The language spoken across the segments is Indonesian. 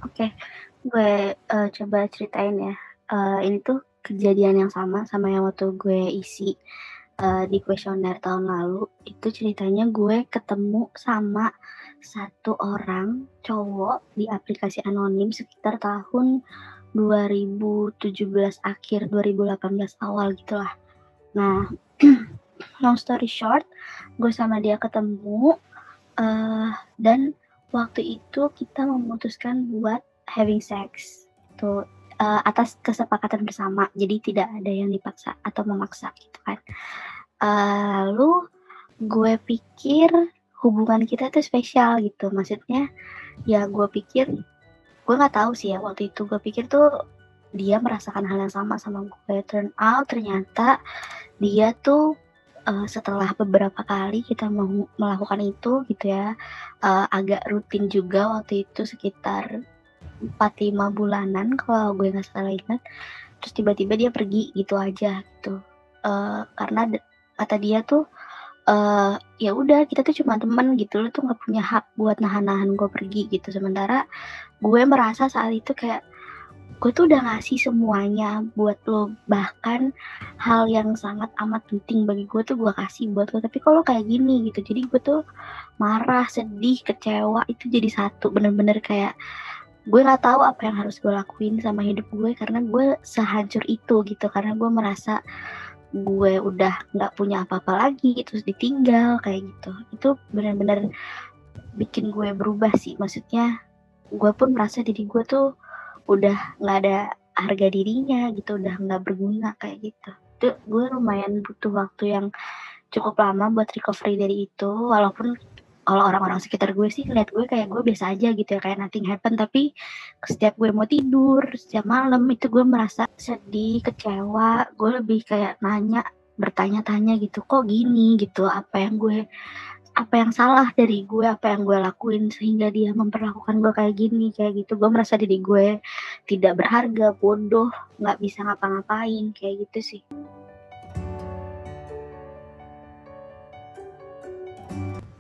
Oke, gue coba ceritain ya. Ini tuh kejadian yang sama yang waktu gue isi di kuesioner tahun lalu. Itu ceritanya gue ketemu sama satu orang cowok di aplikasi anonim sekitar tahun 2017 akhir, 2018 awal gitulah. Nah, long story short, gue sama dia ketemu, dan waktu itu kita memutuskan buat having sex itu atas kesepakatan bersama, jadi tidak ada yang dipaksa atau memaksa gitu kan. Lalu gue pikir hubungan kita tuh spesial gitu, maksudnya ya gue pikir, gue nggak tahu sih ya waktu itu, gue pikir tuh dia merasakan hal yang sama gue. Turn out ternyata dia tuh setelah beberapa kali kita melakukan itu gitu ya, agak rutin juga waktu itu sekitar 4-5 bulanan kalau gue nggak salah ingat, terus tiba-tiba dia pergi gitu aja gitu. Karena kata dia tuh, ya udah kita tuh cuma temen gitu, lu tuh nggak punya hak buat nahan-nahan gue pergi gitu. Sementara gue merasa saat itu kayak, gue tuh udah ngasih semuanya buat lo, bahkan hal yang sangat amat penting bagi gue tuh gue kasih buat lo, tapi kalau kayak gini gitu. Jadi gue tuh marah, sedih, kecewa itu jadi satu, bener-bener kayak gue nggak tahu apa yang harus gue lakuin sama hidup gue karena gue sehancur itu gitu. Karena gue merasa gue udah nggak punya apa-apa lagi, terus ditinggal kayak gitu. Itu bener-bener bikin gue berubah sih. Maksudnya gue pun merasa diri gue tuh udah nggak ada harga dirinya gitu, udah nggak berguna kayak gitu. Itu gue lumayan butuh waktu yang cukup lama buat recovery dari itu, walaupun kalau orang-orang sekitar gue sih ngeliat gue kayak gue biasa aja gitu ya, kayak nothing happen. Tapi setiap gue mau tidur, setiap malam itu gue merasa sedih, kecewa. Gue lebih kayak bertanya-tanya gitu, kok gini gitu, apa yang salah dari gue, apa yang gue lakuin sehingga dia memperlakukan gue kayak gini, kayak gitu. Gue merasa diri gue tidak berharga, bodoh, nggak bisa ngapa-ngapain, kayak gitu sih.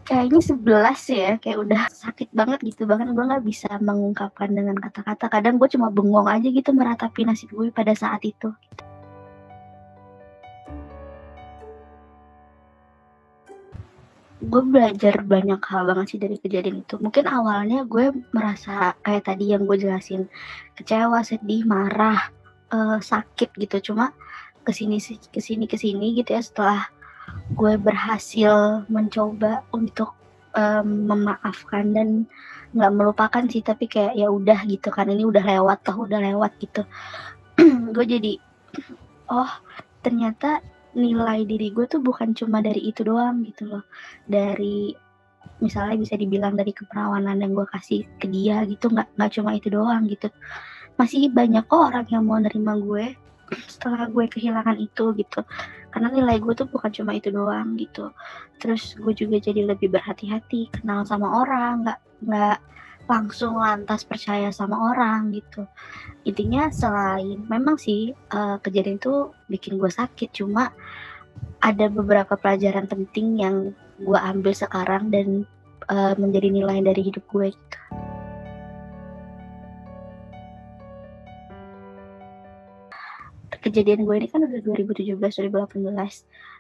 Kayaknya 11 ya, kayak udah sakit banget gitu, bahkan gue nggak bisa mengungkapkan dengan kata-kata. Kadang gue cuma bengong aja gitu meratapi nasib gue pada saat itu. Gue belajar banyak hal banget sih dari kejadian itu. Mungkin awalnya gue merasa kayak tadi yang gue jelasin, kecewa, sedih, marah, sakit gitu. Cuma kesini gitu ya, setelah gue berhasil mencoba untuk memaafkan dan nggak melupakan sih, tapi kayak ya udah gitu kan, ini udah lewat gitu. Gue jadi, oh ternyata nilai diri gue tuh bukan cuma dari itu doang gitu loh. Dari misalnya bisa dibilang dari keperawanan yang gue kasih ke dia gitu, nggak cuma itu doang gitu. Masih banyak kok orang yang mau nerima gue setelah gue kehilangan itu gitu. Karena nilai gue tuh bukan cuma itu doang gitu. Terus gue juga jadi lebih berhati-hati kenal sama orang, nggak langsung lantas percaya sama orang gitu. Intinya selain memang sih kejadian itu bikin gue sakit, cuma ada beberapa pelajaran penting yang gue ambil sekarang dan menjadi nilai dari hidup gue gitu. Kejadian gue ini kan udah 2017, 2018.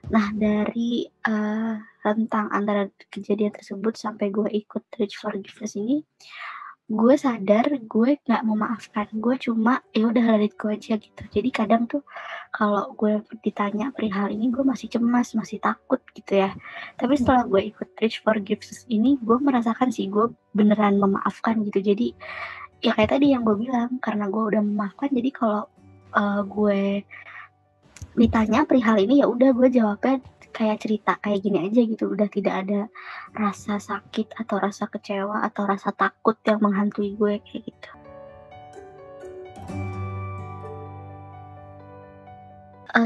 Nah dari rentang antara kejadian tersebut sampai gue ikut Reach for Forgiveness ini, gue sadar gue nggak memaafkan, gue cuma ya udah let it go aja gitu. Jadi kadang tuh kalau gue ditanya perihal ini, gue masih cemas, masih takut gitu ya. Tapi setelah gue ikut Reach for Forgiveness ini, gue merasakan sih gue beneran memaafkan gitu. Jadi ya kayak tadi yang gue bilang, karena gue udah memaafkan, jadi kalau gue ditanya perihal ini ya udah gue jawabnya kayak cerita kayak gini aja gitu, udah tidak ada rasa sakit atau rasa kecewa atau rasa takut yang menghantui gue kayak gitu.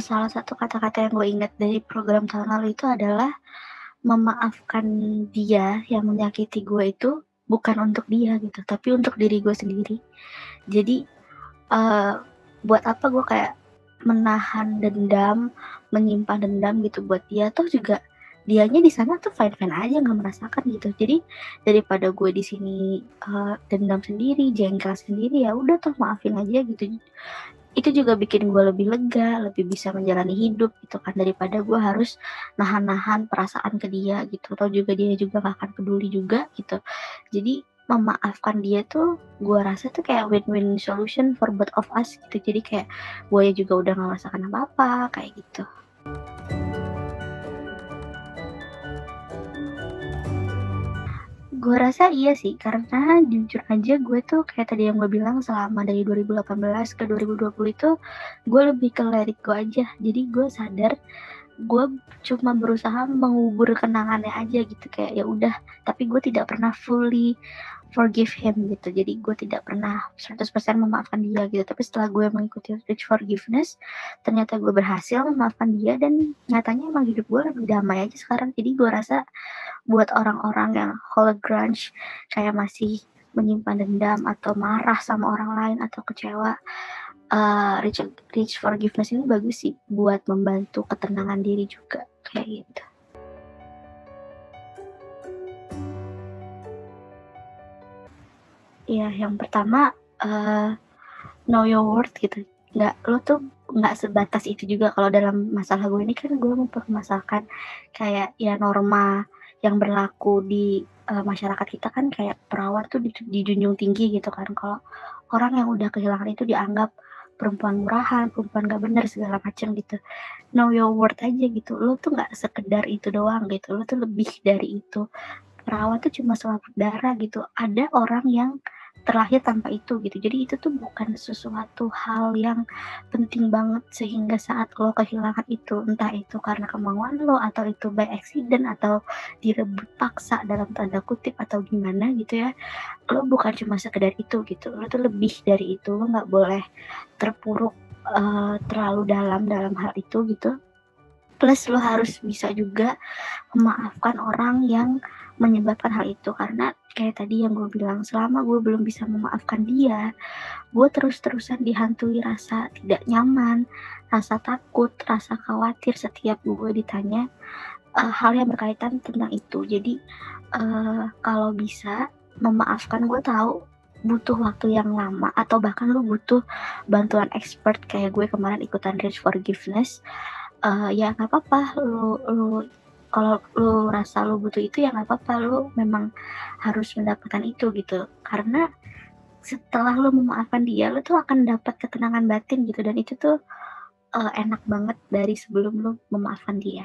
Salah satu kata-kata yang gue ingat dari program tahun lalu itu adalah memaafkan dia yang menyakiti gue itu bukan untuk dia gitu, tapi untuk diri gue sendiri. Jadi buat apa gue kayak menahan dendam, menyimpan dendam gitu buat dia, toh juga dianya di sana tuh fine-fine aja, nggak merasakan gitu. Jadi daripada gue di sini, dendam sendiri, jengkel sendiri, ya udah toh maafin aja gitu. Itu juga bikin gue lebih lega, lebih bisa menjalani hidup gitu kan, daripada gue harus nahan-nahan perasaan ke dia gitu, atau juga dia juga gak akan peduli juga gitu. Jadi memaafkan dia tuh gue rasa tuh kayak win-win solution for both of us gitu. Jadi kayak gue juga udah gak merasakan apa-apa kayak gitu. Gue rasa iya sih, karena jujur aja gue tuh kayak tadi yang gue bilang selama dari 2018 ke 2020 itu, gue lebih ke let it go aja. Jadi gue sadar, gue cuma berusaha mengubur kenangannya aja gitu, kayak ya udah, tapi gue tidak pernah fully forgive him gitu. Jadi gue tidak pernah 100% memaafkan dia gitu. Tapi setelah gue mengikuti Rich Forgiveness, ternyata gue berhasil memaafkan dia dan nyatanya emang hidup gue lebih damai aja sekarang. Jadi gue rasa buat orang-orang yang hold grudge, kayak masih menyimpan dendam atau marah sama orang lain atau kecewa, rich rich forgiveness ini bagus sih buat membantu ketenangan diri juga, kayak gitu. Iya, yang pertama, know your worth gitu. Lo tuh nggak sebatas itu juga. Kalau dalam masalah gue ini kan gue mempermasalahkan kayak ya norma yang berlaku di, masyarakat kita kan kayak perawan tuh dijunjung tinggi gitu kan. Kalau orang yang udah kehilangan itu dianggap perempuan murahan, perempuan gak bener, segala macam gitu. Know your worth aja gitu. Lo tuh nggak sekedar itu doang gitu, lo tuh lebih dari itu. Perawat tuh cuma selaput darah gitu. Ada orang yang terlahir tanpa itu gitu. Jadi itu tuh bukan sesuatu hal yang penting banget sehingga saat lo kehilangan itu, entah itu karena kemauan lo atau itu by accident atau direbut paksa dalam tanda kutip atau gimana gitu ya. Lo bukan cuma sekedar itu gitu. Lo tuh lebih dari itu. Lo nggak boleh terpuruk terlalu dalam dalam hal itu gitu. Plus lo harus bisa juga memaafkan orang yang menyebabkan hal itu, karena kayak tadi yang gue bilang, selama gue belum bisa memaafkan dia, gue terus-terusan dihantui rasa tidak nyaman, rasa takut, rasa khawatir setiap gue ditanya hal yang berkaitan tentang itu. Jadi kalau bisa memaafkan, gue tahu butuh waktu yang lama atau bahkan lu butuh bantuan expert kayak gue kemarin ikutan Rich Forgiveness. Ya nggak apa-apa, lu lu kalau lu rasa lu butuh itu ya nggak apa-apa, lu memang harus mendapatkan itu gitu. Karena setelah lu memaafkan dia, lu tuh akan dapat ketenangan batin gitu dan itu tuh, enak banget dari sebelum lu memaafkan dia.